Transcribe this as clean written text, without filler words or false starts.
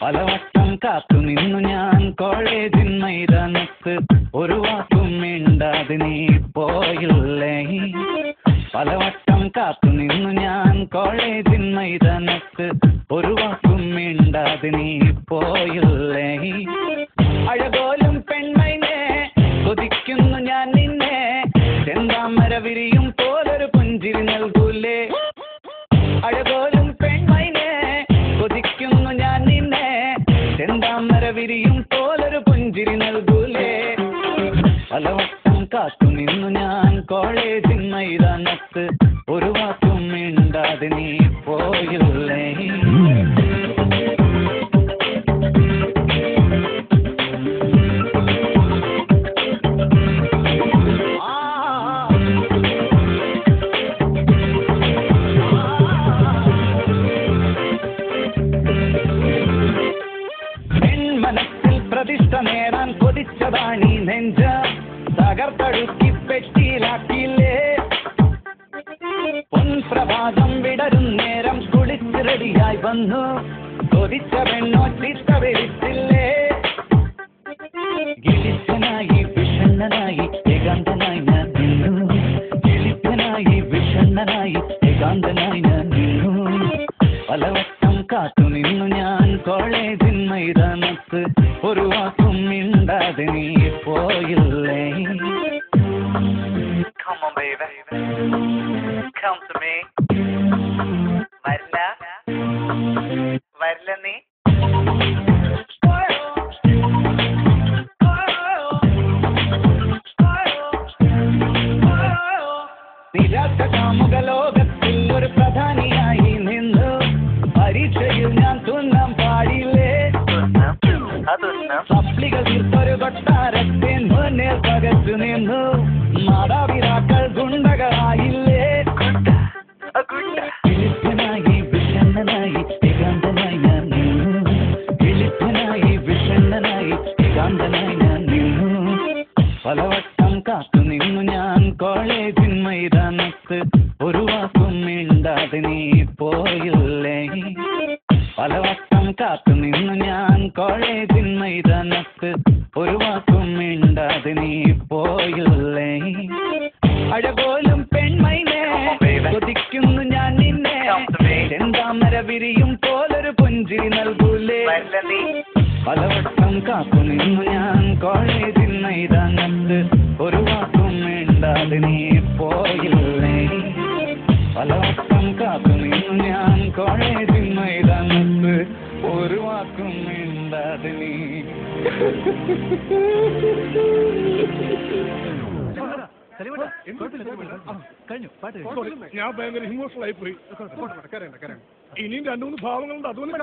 പലവട്ടം കാത്തു നിന്നു ഞാൻ കോളേജിൻ മൈതാനത്ത്, ഒരു വാക്കും മിണ്ടാതെ നീ പോയില്ലേ. പലവട്ടം കാത്തു നിന്നു ഞാൻ കോളേജിൻ മൈതാനത്ത്, ഒരു വാക്കും മിണ്ടാതെ നീ പോയില്ലേ. അഴകോലും പെൺമൈനെ കൊതിക്കുന്നു ഞാൻ നിന്നെ, ചെന്താമര വിരിയും പോലൊരു പുഞ്ചിരി നൽകൂലേ. അഴകോലും പെൺമൈനെ കൊതിക്കുന്നു ഞാൻ നിന്നെ, ചെന്താമര വിരിയും പോലൊരു പുഞ്ചിരി നൽകൂലേ. പലവട്ടം കാത്തു നിന്നു ഞാൻ കോളേജിൻ മൈതാനത്ത്, ഒരു വാക്കും മിണ്ടാതെ നീ പോയില്ലേ. മനസ്സിൽ പ്രതിഷ്ഠ നേടാൻ കൊതിച്ചതാണീ നെഞ്ച, തകർത്തടുക്കി പെട്ടിയിലാക്കിയില്ലേ. പൊൻപ്രഭാതം വിടരും നേരം കുളിച്ച് റെഡിയായി വന്നു, കൊതിച്ച പെണ്ണോ ചിത്ത വിളിച്ചില്ലേ. ഗിളിച്ചനായി വിഷണ്ണനായി ഏകാന്തനായി ഞാൻ നിന്നു, ഗിളിച്ചനായി വിഷണ്ണനായി ഏകാന്തനായി ഞാൻ നിന്നു. പലവട്ടം കാത്തു നിന്നു ഞാൻ കോളേജിൻ മൈതാനത്ത്, ഒരു വാക്കും മിണ്ടാതെ നീ പോയില്ലേ. Come on, baby. Come to me. വരില്ല നീ. നിരാശ കാമുക ലോകത്തിൽ ഒരു പ്രധാനിയായി നിന്നു, പരീക്ഷയിൽ ഞാൻ തുന്നാൻ പാടില്ലേ. സപ്ലികൾ തീർത്തൊരു കൊട്ടാരത്തെ മുന്നിൽ പകച്ചു നിന്നു, മാതാപിതാക്കൾ ഗുണ്ടകളായില്ലേ. വിളിപ്പനായി വിഷണ്ണനായി ഏകാന്തനായി ഞാൻ നിന്നു, വിളിപ്പനായി വിഷണ്ണനായി ഏകാന്തനായി ഞാൻ നിന്നു. പലവട്ടം കാത്തു നിന്നു ഞാൻ കോളേജിൻ മൈതാനത്ത്, ഒരു വാക്കും മിണ്ടാതെ നീ പോയില്ലേ. പലവട്ടം കാത്തു നിന്നു ഞാൻ കോളേജിൻ മൈതാനത്ത്, ഒരു വാക്കും മിണ്ടാതെ നീ പോയില്ലേ. അഴകോലും പെൺമൈനെ കൊതിക്കുന്നു ഞാൻ നിന്നെ, ചെന്താമര വിരിയും പോലൊരു പുഞ്ചിരി നൽകൂലേ. പലവട്ടം കാത്തു നിന്നു ഞാൻ കോളേജിൻ മൈതാനത്ത്, ഒരു വാക്കും മിണ്ടാതെ നീ പോയില്ലേ. പലവട്ടം കാത്തു നിന്നു ഞാൻ കോളേജിൻ മൈതാനത്ത്, ഒരു വാക്കും മിണ്ടാതെ നീ. ഞാൻ ഭയങ്കര ഇമോഷണൽ ആയി പോയി. ഇനിയും 2-3 ഭാവങ്ങളുണ്ട്, അതുകൊണ്ട്